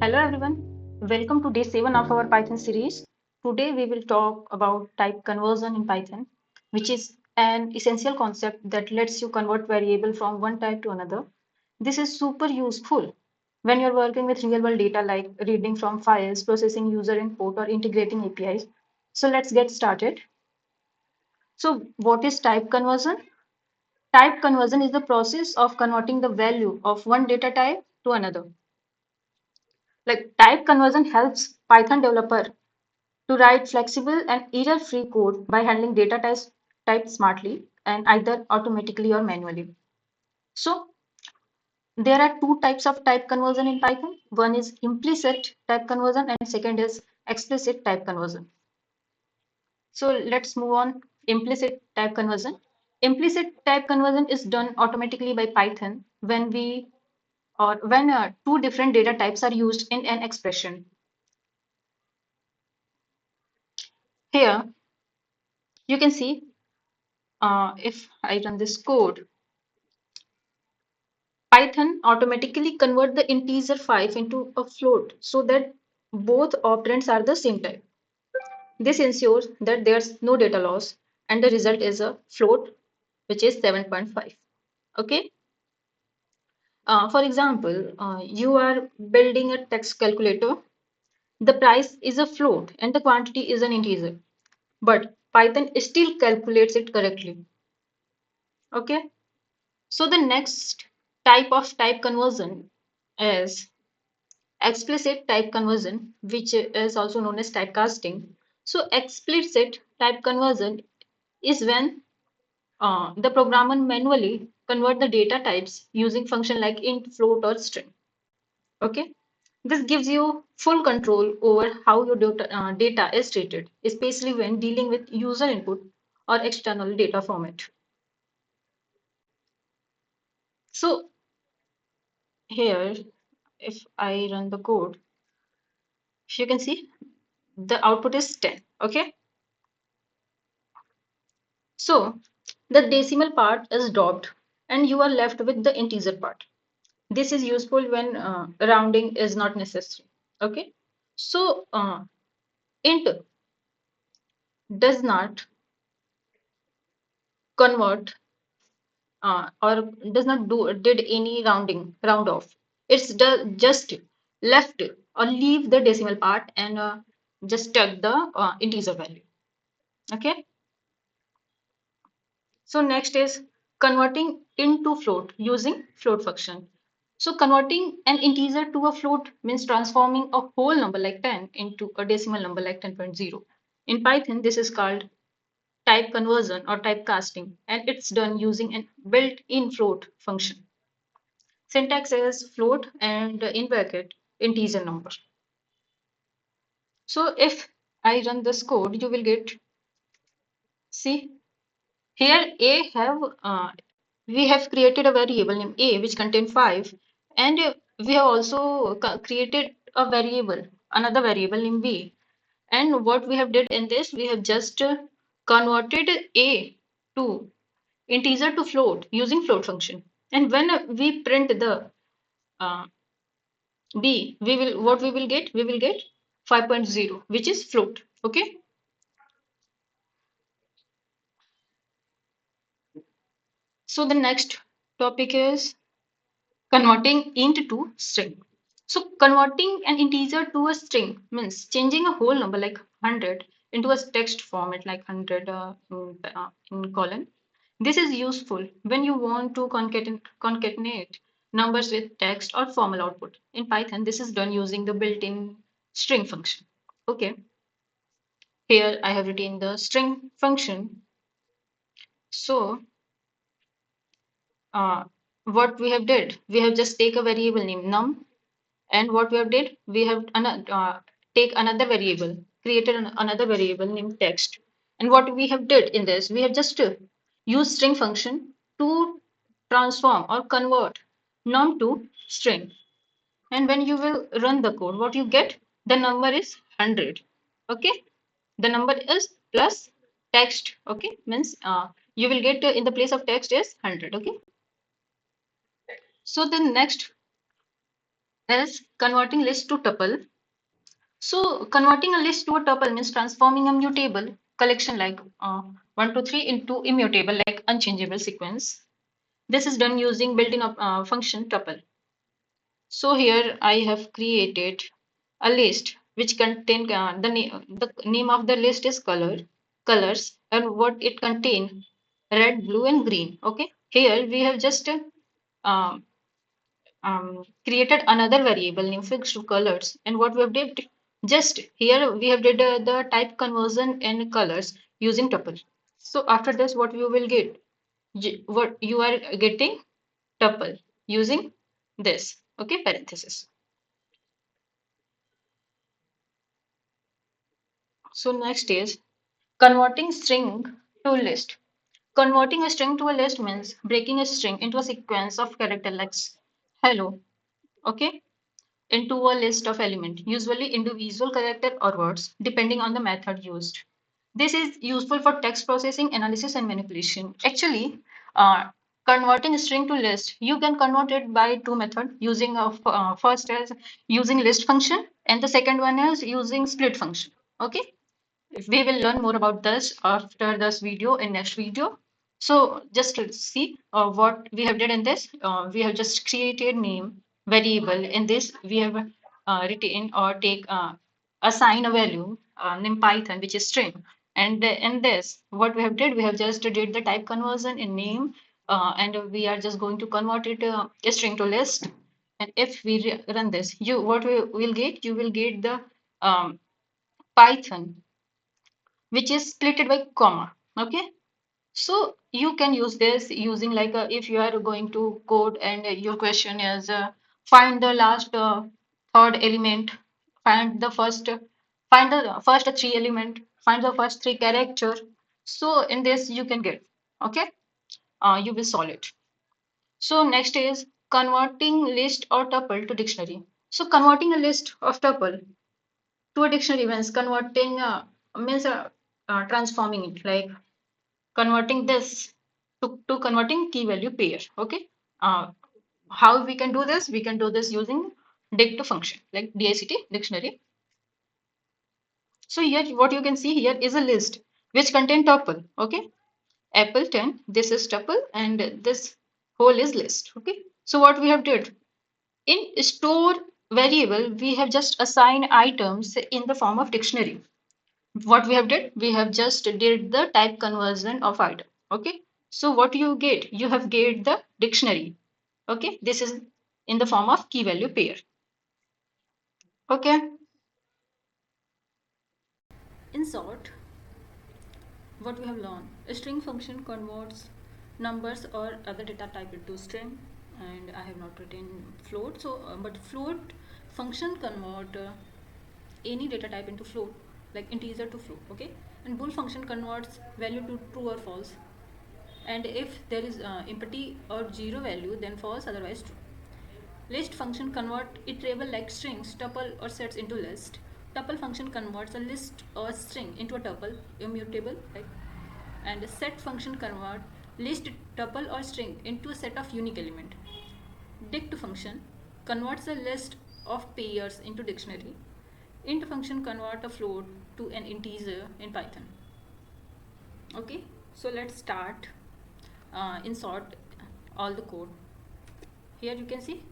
Hello everyone, welcome to day 7 of our Python series. Today we will talk about type conversion in Python, which is an essential concept that lets you convert variable from one type to another. This is super useful when you're working with real world data like reading from files, processing user input, or integrating APIs. So let's get started. So what is type conversion? Type conversion is the process of converting the value of one data type to another. Like type conversion helps Python developer to write flexible and error-free code by handling data types smartly and either automatically or manually. So there are two types of type conversion in Python. One is implicit type conversion and second is explicit type conversion. So let's move on. Implicit type conversion. Implicit type conversion is done automatically by Python when two different data types are used in an expression. Here you can see if I run this code, Python automatically convert the integer 5 into a float so that both operands are the same type. This ensures that there's no data loss and the result is a float which is 7.5. Okay. For example, you are building a text calculator. The price is a float and the quantity is an integer, but Python still calculates it correctly. Okay. So the next type of type conversion is explicit type conversion, which is also known as typecasting. So explicit type conversion is when the programmer manually convert the data types using function like int, float, or string. Okay, this gives you full control over how your data is treated, especially when dealing with user input or external data format. So here, if I run the code, you can see the output is 10. Okay. So the decimal part is dropped and you are left with the integer part. This is useful when rounding is not necessary. Okay. So int does not convert or does not did any round off. It's just left or leave the decimal part and just check the integer value. Okay. So next is converting into float using float function. So converting an integer to a float means transforming a whole number like 10 into a decimal number like 10.0. In Python, this is called type conversion or typecasting, and it's done using a built-in float function. Syntax is float and in bracket integer number. So if I run this code, you will get, see, here we have created a variable named a which contains 5, and we have also created a variable, another variable named b. And what we have did in this, we have just converted a to integer to float using float function. And when we print the uh, b, we will get? We will get 5.0, which is float. Okay. So the next topic is converting int to string. So converting an integer to a string means changing a whole number like 100 into a text format like 100 in colon. This is useful when you want to concatenate numbers with text or formal output. In Python, this is done using the built-in string function. Okay, here I have written the string function. So what we have did, we have just take a variable named num. And what we have did, we have take another variable, created another variable named text. And what we have did in this, we have just used string function to transform or convert num to string. And when you will run the code, what you get, the number is 100. Okay, the number is plus text. Okay, means you will get in the place of text is 100. Okay, so the next There is converting list to tuple. So converting a list to a tuple means transforming a mutable collection like 1 to 3 into immutable like unchangeable sequence. This is done using built-in function tuple. So here I have created a list which contain the name of the list is colors and what it contain red, blue and green. Okay. Here we have just um, created another variable named fixed to colors and what we have did just here we have did the type conversion in colors using tuple. So after this what you will get what you are getting tuple using this okay parenthesis. So next is converting string to list. Converting a string to a list means breaking a string into a sequence of character like hello, okay, into a list of element, usually individual character or words, depending on the method used. This is useful for text processing, analysis, and manipulation. Actually, uh, converting string to list, you can convert it by two methods using first is using list function, and the second one is using split function. Okay. We will learn more about this after this video in next video. So just to see what we have did in this. We have just created name variable. In this, we have written or take assign a value in Python, which is string. And in this, what we have did, we have just did the type conversion in name, and we are just going to convert it a string to list. And if we run this, you what we will get, you will get the Python which is splitted by comma. Okay, so you can use this using like if you are going to code and your question is find the last third element, find the first find the first three element, find the first three character. So in this you can get okay, you will solve it. So next is converting list or tuple to dictionary. So converting a list of tuple to a dictionary means converting means transforming it like converting this to converting key value pair. Okay. Uh, how we can do this? We can do this using dict function like dict dictionary. So here what you can see here is a list which contain tuple. Okay. Apple 10. This is tuple and this whole is list. Okay. So what we have did in store variable we have just assigned items in the form of dictionary. What we have did we have just did the type conversion of item. Okay, so what you get, you have get the dictionary. Okay, this is in the form of key value pair. Okay, in short what we have learned, a string function converts numbers or other data type into string, and I have not written float, so but float function convert any data type into float like integer to float. Okay, and bool function converts value to true or false, and if there is empty or zero value then false, otherwise true. List function convert iterable like strings, tuple or sets into list. Tuple function converts a list or string into a tuple, immutable like, and a set function convert list, tuple or string into a set of unique element. Dict function converts a list of pairs into dictionary. Int function convert a float to an integer in Python. Okay, so let's start insert all the code. Here you can see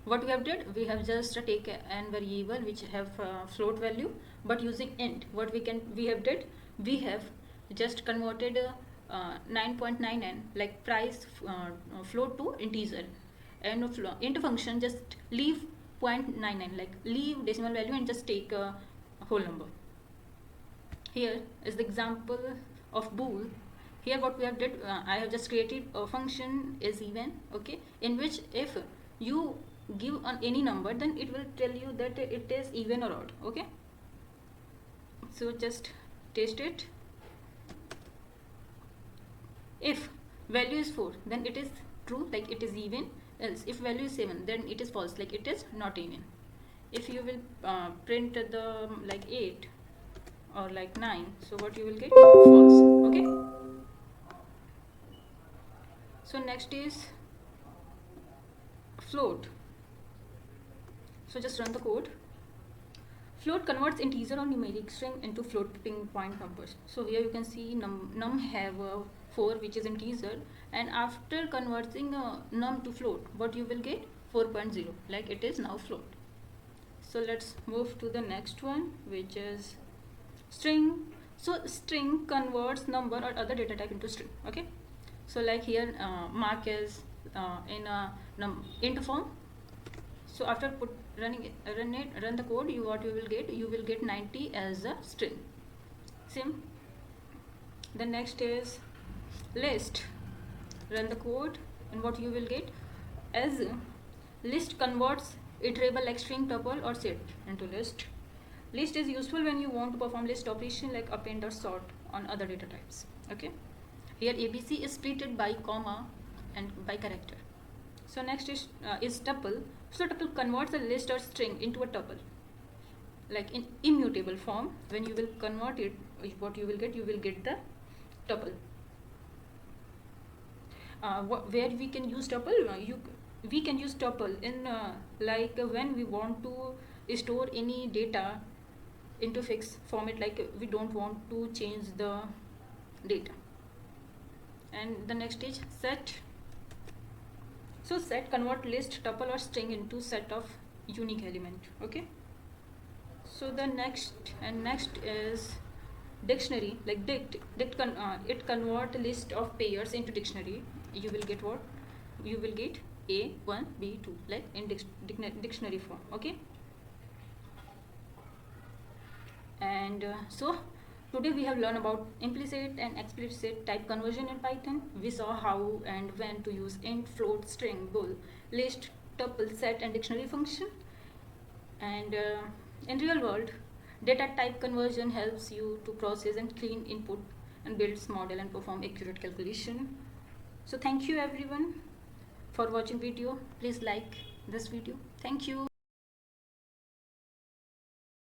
what we have did, we have just take an variable which have float value but using int. What we have did, we have just converted 9.99 like price float to integer, and int function just leave 0.99 like leave decimal value and just take a whole number. Here is the example of bool. Here what we have did, I have just created a function is even, okay, in which if you give on any number then it will tell you that it is even or odd. Okay, so just test it. If value is 4 then it is true like it is even, else if value is 7 then it is false like it is not even. If you will print the like 8 or like 9, so what you will get, false. Okay, so next is float. So just run the code. Float converts integer or numeric string into floating point numbers. So here you can see num have 4, which is integer, and after converting num to float, what you will get 4.0, like it is now float. So let's move to the next one, which is string. So string converts number or other data type into string. Okay, so like here mark is in a int form. So after run the code, you will get 90 as a string. Same. The next is list. Run the code, and what you will get as list converts iterable like string, tuple or set into list. List is useful when you want to perform list operation like append or sort on other data types. Okay, here ABC is splitted by comma and by character. So next is tuple. So tuple converts a list or string into a tuple, like in immutable form. When you will convert it, what you will get the tuple. Where we can use tuple, we can use tuple in when we want to store any data into fixed format, like we don't want to change the data. And the next is set. So set convert list, tuple or string into set of unique element. Okay, so the next is dictionary, like dict. It convert list of pairs into dictionary. You will get what? You will get A1 B2, like in dictionary form. Okay, and so today we have learned about implicit and explicit type conversion in Python. We saw how and when to use int, float, string, bool, list, tuple, set and dictionary function. And in real world, data type conversion helps you to process and clean input and builds model and perform accurate calculation. So thank you everyone for watching video. Please like this video. Thank you.